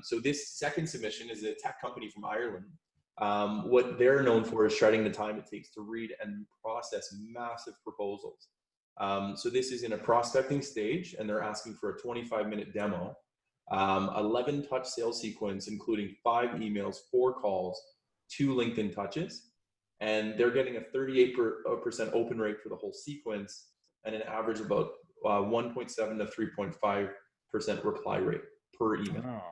So this second submission is a tech company from Ireland. What they're known for is shredding the time it takes to read and process massive proposals. So this is in a prospecting stage, and they're asking for a 25-minute demo, 11 touch sales sequence, including 5 emails, 4 calls, 2 LinkedIn touches. And they're getting a 38% open rate for the whole sequence and an average about 1.7 to 3.5% reply rate per email. Oh.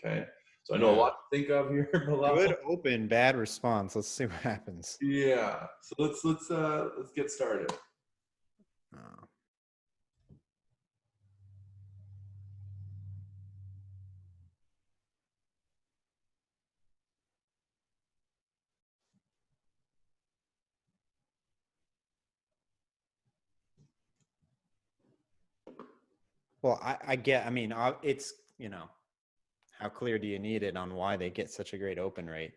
Okay. So I know a lot to think of here. Good open, bad response. Let's see what happens. Yeah. So let's get started. Oh. Well, I mean, it's, how clear do you need it on why they get such a great open rate?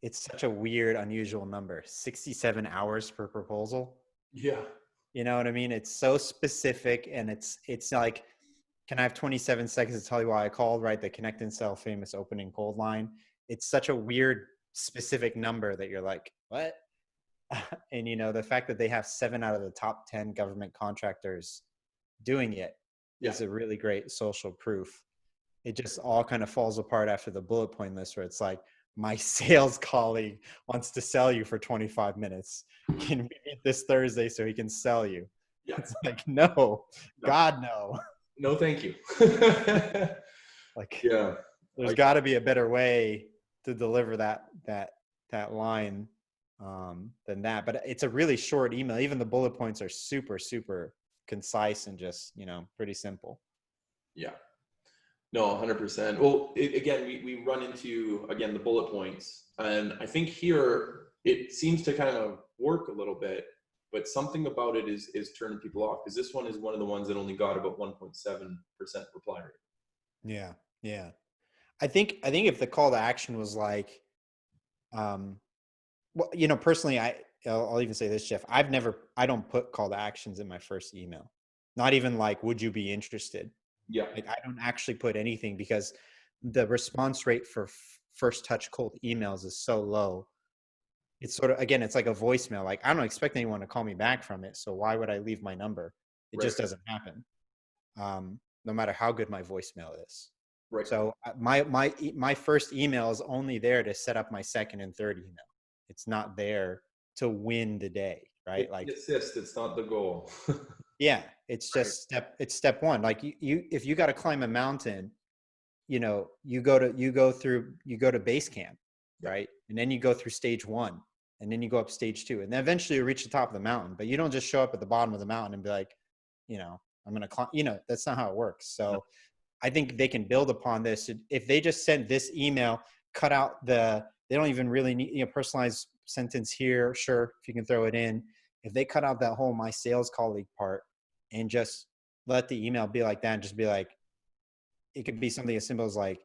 It's such a weird, unusual number, 67 hours per proposal. Yeah. You know what I mean? It's so specific, and it's like, can I have 27 seconds to tell you why I called, right? The connect and sell famous opening cold line. It's such a weird, specific number that you're like, what? And, the fact that they have 7 out of the top 10 government contractors doing it is a really great social proof. It just all kind of falls apart after the bullet point list, where it's like, my sales colleague wants to sell you for 25 minutes. Can we meet this Thursday so he can sell you? Yeah. It's like, no, God, no. No, thank you. Like, yeah, there's got to be a better way to deliver that line than that. But it's a really short email. Even the bullet points are super, super concise and just, pretty simple. Yeah. No, 100%. Well, again, we run into, again, the bullet points. And I think here it seems to kind of work a little bit, but something about it is turning people off, because this one is one of the ones that only got about 1.7% reply rate. Yeah. Yeah. I think if the call to action was like, well, personally, I'll even say this, Jeff, I don't put call to actions in my first email. Not even like, would you be interested? Yeah. Like, I don't actually put anything, because the response rate for first touch cold emails is so low. It's sort of, again, it's like a voicemail. Like, I don't expect anyone to call me back from it. So why would I leave my number? It just doesn't happen. No matter how good my voicemail is. Right. So my first email is only there to set up my second and third email. It's not there to win the day, right? Like, assist, it's not the goal. Yeah, it's just step one. Like, you if you got to climb a mountain, you go to base camp, right? And then you go through stage 1, and then you go up stage 2, and then eventually you reach the top of the mountain. But you don't just show up at the bottom of the mountain and be like, I'm going to climb. That's not how it works. So I think they can build upon this. If they just sent this email, cut out they don't even really need, personalized sentence here. Sure, if you can throw it in. If they cut out that whole my sales colleague part and just let the email be like that, and just be like, it could be something as simple as like,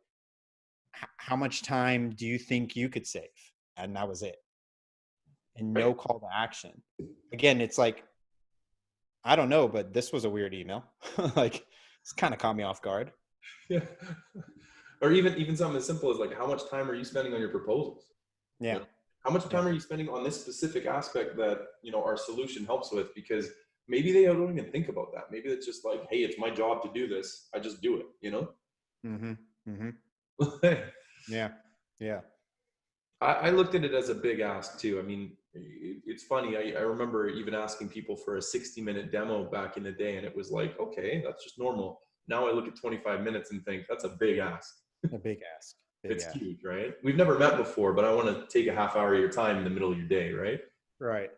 how much time do you think you could save? And that was it. And no call to action. Again, it's like, I don't know, but this was a weird email. Like, it's kind of caught me off guard. Yeah. Or even something as simple as like, how much time are you spending on your proposals? Yeah. How much time are you spending on this specific aspect that, our solution helps with? Because maybe they don't even think about that. Maybe it's just like, hey, it's my job to do this. I just do it, Mm-hmm. Mm-hmm. Yeah. Yeah. I looked at it as a big ask too. I mean, it's funny. I remember even asking people for a 60-minute demo back in the day, and it was like, okay, that's just normal. Now I look at 25 minutes and think that's a big ask. A big ask. It's huge, right? We've never met before, but I want to take a half hour of your time in the middle of your day, right? Right.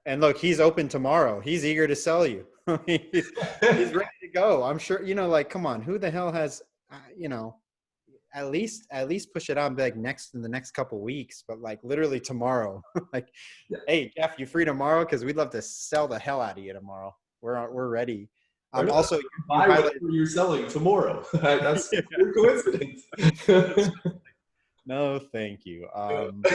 And look, he's open tomorrow. He's eager to sell you. He's ready to go. I'm sure, like, come on, who the hell has, at least push it out and be like in the next couple of weeks, but like literally tomorrow. Like, hey, Jeff, you free tomorrow? Because we'd love to sell the hell out of you tomorrow. We're ready. Also, buy whatever you're selling tomorrow. That's a coincidence. No, thank you. And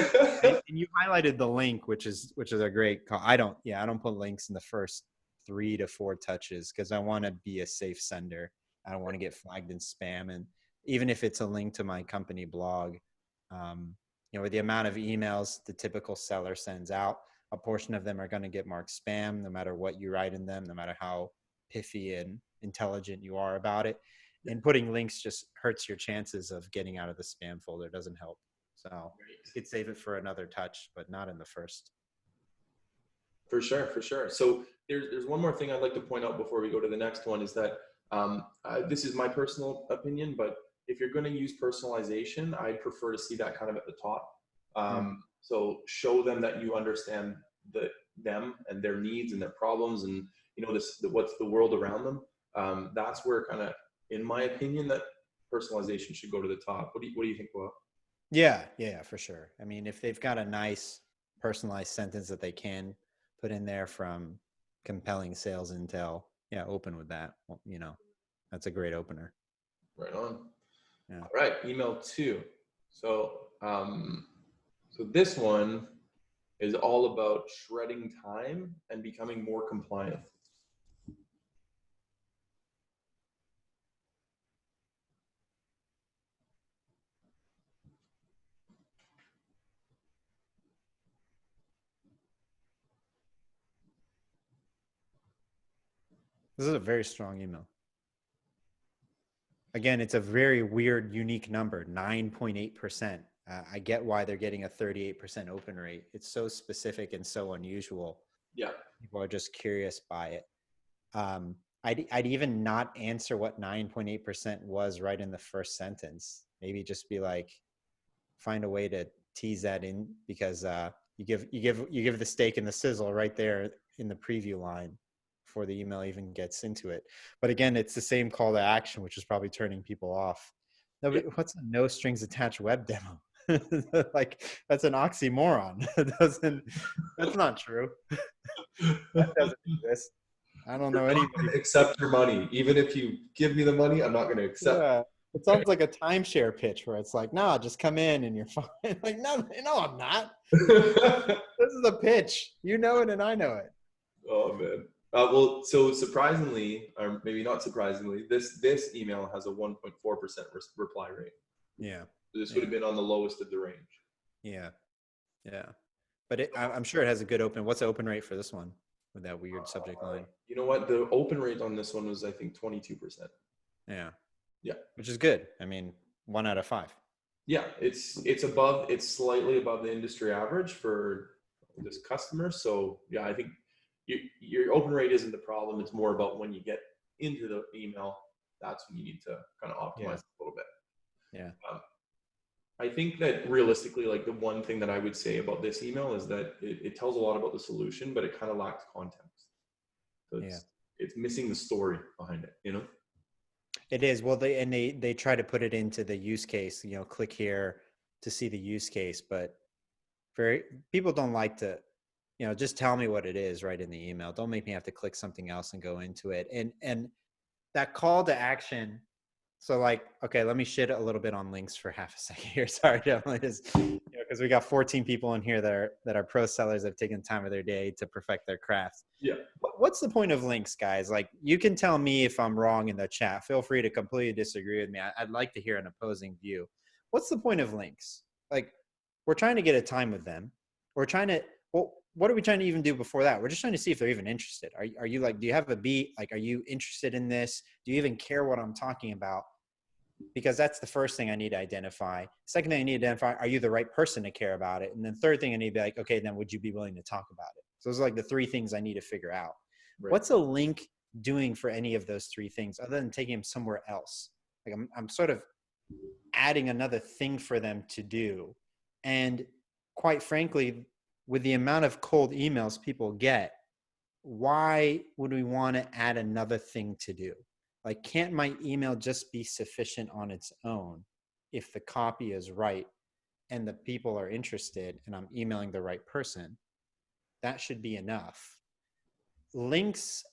you highlighted the link, which is a great call. I don't put links in the first 3 to 4 touches, because I want to be a safe sender. I don't want to get flagged in spam. And even if it's a link to my company blog, with the amount of emails the typical seller sends out, a portion of them are going to get marked spam, no matter what you write in them, no matter how pithy and intelligent you are about it. And putting links just hurts your chances of getting out of the spam folder. Doesn't help. So you could save it for another touch, but not in the first. For sure, for sure. So there's one more thing I'd like to point out before we go to the next one is that this is my personal opinion, but if you're going to use personalization, I'd prefer to see that kind of at the top. So show them that you understand them and their needs and their problems, and what's the world around them. That's where kind of, in my opinion, that personalization should go to the top. What do you think, Will? Yeah, for sure. I mean, if they've got a nice personalized sentence that they can put in there from compelling sales intel, open with that. Well, that's a great opener. Right on. Yeah. All right, email 2. So this one is all about shredding time and becoming more compliant. This is a very strong email. Again, it's a very weird, unique number, 9.8%. I get why they're getting a 38% open rate. It's so specific and so unusual. Yeah. People are just curious by it. I'd even not answer what 9.8% was right in the first sentence. Maybe just be like, find a way to tease that in, because you give the steak and the sizzle right there in the preview line before the email even gets into it. But again, it's the same call to action, which is probably turning people off. What's a no strings attached web demo? Like, that's an oxymoron. That's not true. That doesn't exist. I don't know anybody. Accept your money. Even if you give me the money, I'm not going to accept. Yeah. It sounds like a timeshare pitch where it's like, no, just come in and you're fine. Like, no, I'm not. This is a pitch. You know it and I know it. Oh, man. Well, so surprisingly, or maybe not surprisingly, this email has a 1.4% reply rate. Yeah. This would have been on the lowest of the range. Yeah. But I'm sure it has a good open. What's the open rate for this one with that weird subject line? You know what? The open rate on this one was, I think, 22%. Yeah. Yeah. Which is good. I mean, 1 out of 5. Yeah, it's slightly above the industry average for this customer. So yeah, I think your open rate isn't the problem. It's more about when you get into the email, that's when you need to kind of optimize a little bit. Yeah. I think that realistically, like, the one thing that I would say about this email is that it tells a lot about the solution, but it kind of lacks context. So it's missing the story behind it, It is. Well, they try to put it into the use case, click here to see the use case, but people don't like to, just tell me what it is right in the email. Don't make me have to click something else and go into it. And that call to action. So, like, okay, let me shit a little bit on links for half a second here. Sorry, definitely, because we got 14 people in here that are pro sellers that have taken time of their day to perfect their craft. Yeah. What's the point of links, guys? Like, you can tell me if I'm wrong in the chat. Feel free to completely disagree with me. I'd like to hear an opposing view. What's the point of links? Like, we're trying to get a time with them. We're trying to, well, what are we trying to even do before that? We're just trying to see if they're even interested. Are you like, do you have a beat? Like, are you interested in this? Do you even care what I'm talking about? Because that's the first thing I need to identify. Second thing I need to identify, are you the right person to care about it? And then third thing I need to be like, okay, then would you be willing to talk about it? So those are like the 3 things I need to figure out. Right. What's a link doing for any of those 3 things other than taking them somewhere else? Like, I'm sort of adding another thing for them to do. And quite frankly, with the amount of cold emails people get, why would we want to add another thing to do? Like, can't my email just be sufficient on its own if the copy is right and the people are interested and I'm emailing the right person? That should be enough. Links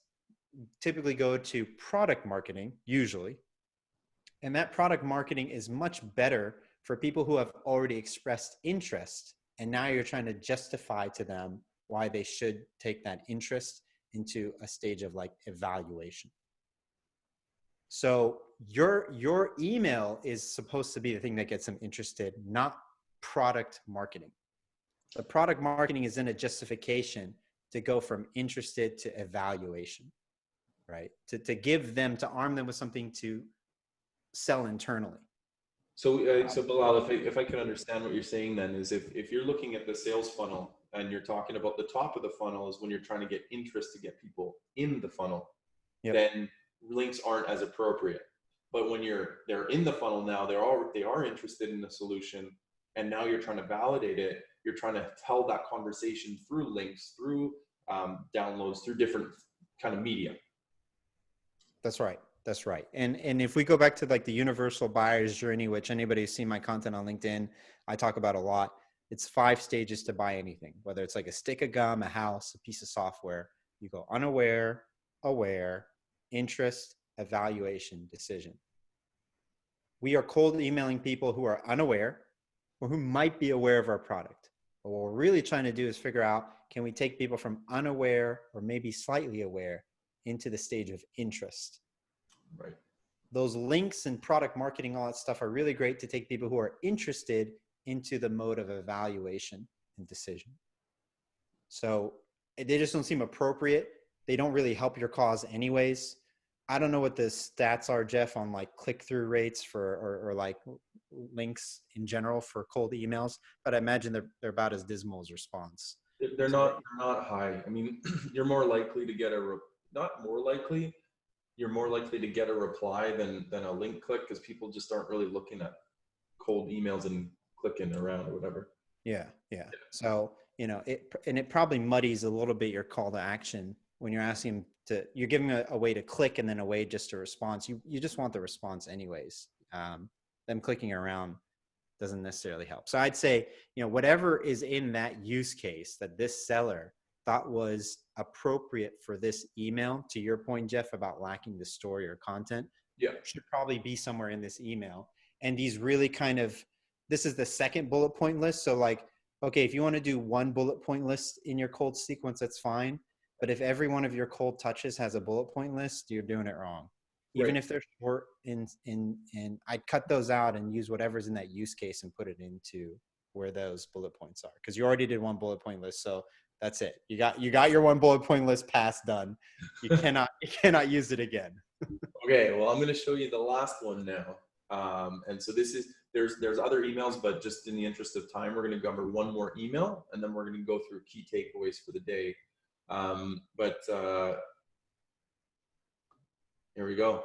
typically go to product marketing, usually. And that product marketing is much better for people who have already expressed interest. And now you're trying to justify to them why they should take that interest into a stage of like evaluation. So your email is supposed to be the thing that gets them interested, not product marketing. The product marketing is in a justification to go from interested to evaluation, right? To give them, to arm them with something to sell internally. So, so Belal, if I can understand what you're saying, then is if you're looking at the sales funnel and you're talking about the top of the funnel is when you're trying to get interest to get people in the funnel, then links aren't as appropriate. But when they're in the funnel now, they are interested in the solution, and now you're trying to validate it. You're trying to tell that conversation through links, through downloads, through different kind of media. That's right. That's right. And if we go back to like the universal buyer's journey, which anybody who's seen my content on LinkedIn, I talk about a lot. It's 5 stages to buy anything, whether it's like a stick of gum, a house, a piece of software. You go unaware, aware, interest, evaluation, decision. We are cold emailing people who are unaware or who might be aware of our product. But what we're really trying to do is figure out, can we take people from unaware or maybe slightly aware into the stage of interest? Right. Those links and product marketing, all that stuff are really great to take people who are interested into the mode of evaluation and decision. So they just don't seem appropriate. They don't really help your cause anyways. I don't know what the stats are, Jeff, on like click-through rates for, or like links in general for cold emails, but I imagine they're about as dismal as response. They're not high. I mean, you're more likely to get you're more likely to get a reply than a link click, because people just aren't really looking at cold emails and clicking around or whatever. Yeah. So, it probably muddies a little bit your call to action when you're asking them you're giving a way to click and then a way just to response. You just want the response anyways. Them clicking around doesn't necessarily help. So I'd say, whatever is in that use case that this seller thought was appropriate for this email, to your point, Jeff, about lacking the story or content, should probably be somewhere in this email. And these really this is the second bullet point list. So like, okay, if you want to do one bullet point list in your cold sequence, that's fine. But if every one of your cold touches has a bullet point list, you're doing it wrong. Even if they're short, and I'd cut those out and use whatever's in that use case and put it into where those bullet points are. Because you already did one bullet point list, so that's it. You got your one bullet point list pass done. You cannot use it again. Okay, well, I'm going to show you the last one now. And so there's other emails, but just in the interest of time, we're going to cover one more email, and then we're going to go through key takeaways for the day. Here we go.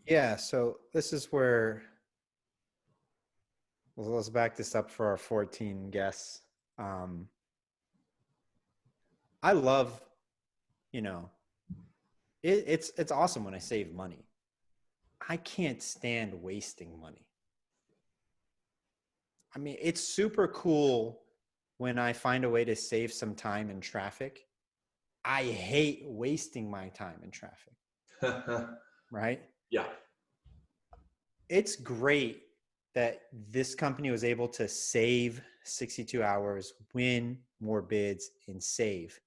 Yeah, so this is where let's back this up for our 14 guests. I love, it's awesome when I save money. I can't stand wasting money. I mean, it's super cool when I find a way to save some time in traffic. I hate wasting my time in traffic. Right? Yeah. It's great that this company was able to save 62 hours, win more bids, and save.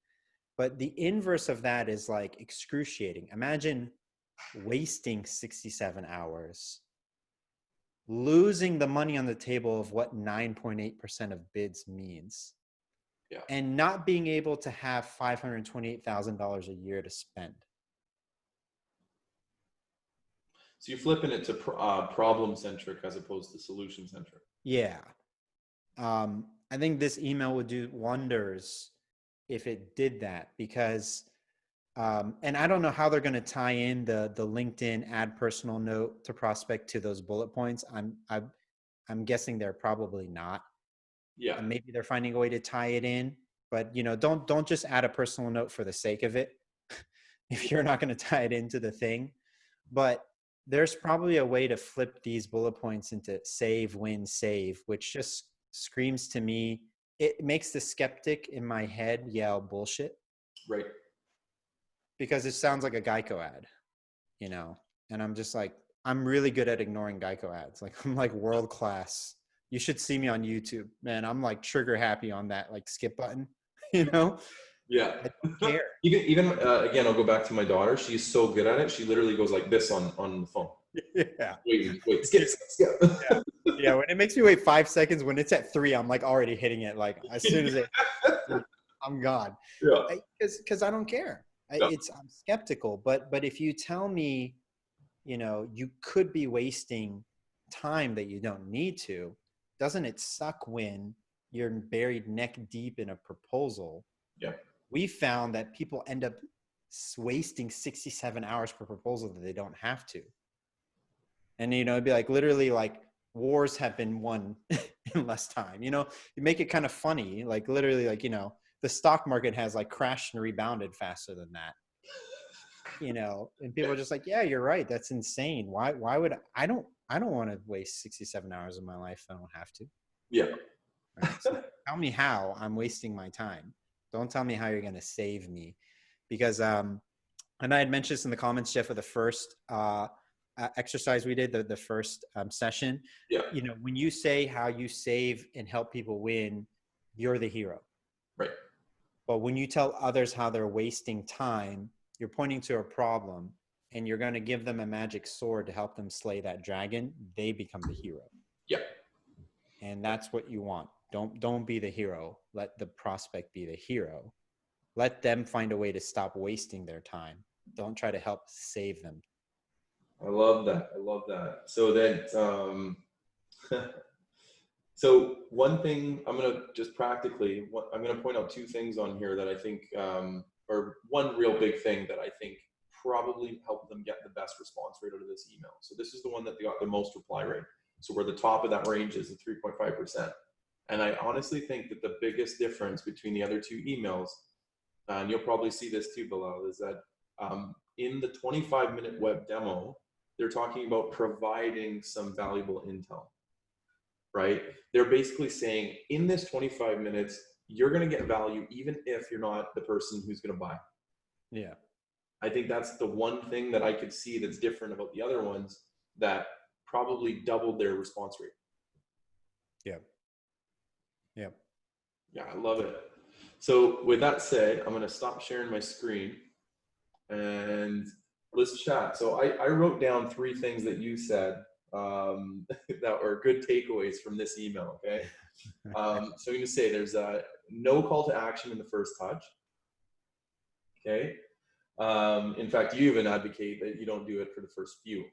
But the inverse of that is like excruciating. Imagine wasting 67 hours, losing the money on the table of what 9.8% of bids means, and not being able to have $528,000 a year to spend. So you're flipping it to problem-centric as opposed to solution-centric. Yeah. I think this email would do wonders if it did that, because and I don't know how they're going to tie in the LinkedIn add personal note to prospect to those bullet points. I'm guessing they're probably not. Yeah. And maybe they're finding a way to tie it in, but don't just add a personal note for the sake of it. if you're not going to tie it into the thing. But there's probably a way to flip these bullet points into save, win, save, which just screams to me. It makes the skeptic in my head yell bullshit. Right. Because it sounds like a Geico ad, and I'm just like, I'm really good at ignoring Geico ads. Like, I'm like world class. You should see me on YouTube, man. I'm like trigger happy on that like skip button, Yeah. I don't care. Even again, I'll go back to my daughter. She's so good at it. She literally goes like this on the phone. Yeah. Wait, skip. Yeah. Yeah. When it makes me wait 5 seconds, when it's at 3, I'm like already hitting it. Like as soon as I'm gone. Yeah. Because I don't care. Yeah. I'm skeptical. But if you tell me, you could be wasting time that you don't need to, doesn't it suck when you're buried neck deep in a proposal? Yeah. We found that people end up wasting 67 hours per proposal that they don't have to. And, it'd be like literally like wars have been won in less time. You make it kind of funny, like literally like, the stock market has like crashed and rebounded faster than that. And people are just like, yeah, you're right. That's insane. Why would I don't want to waste 67 hours of my life if I don't have to. Yeah. Right? So tell me how I'm wasting my time. Don't tell me how you're going to save me, because and I had mentioned this in the comments, Jeff, of the first exercise we did, the first session. Yeah. When you say how you save and help people win, you're the hero. Right. But when you tell others how they're wasting time, you're pointing to a problem and you're going to give them a magic sword to help them slay that dragon. They become the hero. Yeah. And that's what you want. Don't be the hero. Let the prospect be the hero. Let them find a way to stop wasting their time. Don't try to help save them. I love that. So that, so one thing I'm going to just practically, I'm going to point out 2 things on here that I think, or one real big thing that I think probably helped them get the best response rate out of this email. So this is the one that they got the most reply rate. So where the top of that range is the 3.5%. And I honestly think that the biggest difference between the other 2 emails, and you'll probably see this too, Belal, is that in the 25-minute web demo, they're talking about providing some valuable intel, right? They're basically saying in this 25 minutes, you're going to get value even if you're not the person who's going to buy. Yeah. I think that's the one thing that I could see that's different about the other ones that probably doubled their response rate. Yeah. Yeah. Yeah, I love it. So with that said, I'm going to stop sharing my screen and let's chat. So I wrote down 3 things that you said that were good takeaways from this email. Okay. So I'm going to say there's no call to action in the first touch. Okay. In fact, you even advocate that you don't do it for the first few.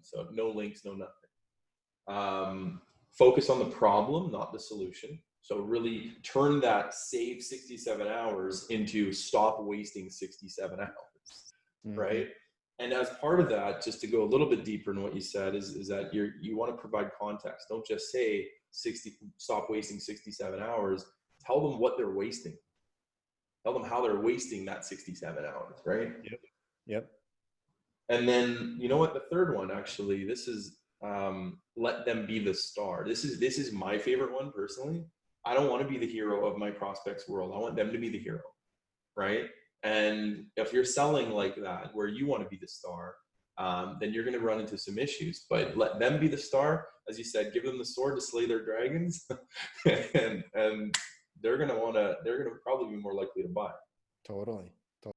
So no links, no nothing. Focus on the problem, not the solution. So really turn that save 67 hours into stop wasting 67 hours, right? And as part of that, just to go a little bit deeper in what you said, is that you want to provide context. Don't just say stop wasting 67 hours. Tell them what they're wasting. Tell them how they're wasting that 67 hours, right? Yep. And then, you know what, the third one, actually, this is let them be the star. This is my favorite one personally. I don't want to be the hero of my prospects world. I want them to be the hero, right? And if you're selling like that, where you want to be the star, then you're going to run into some issues. But let them be the star, as you said, give them the sword to slay their dragons, and they're going to probably be more likely to buy. Totally.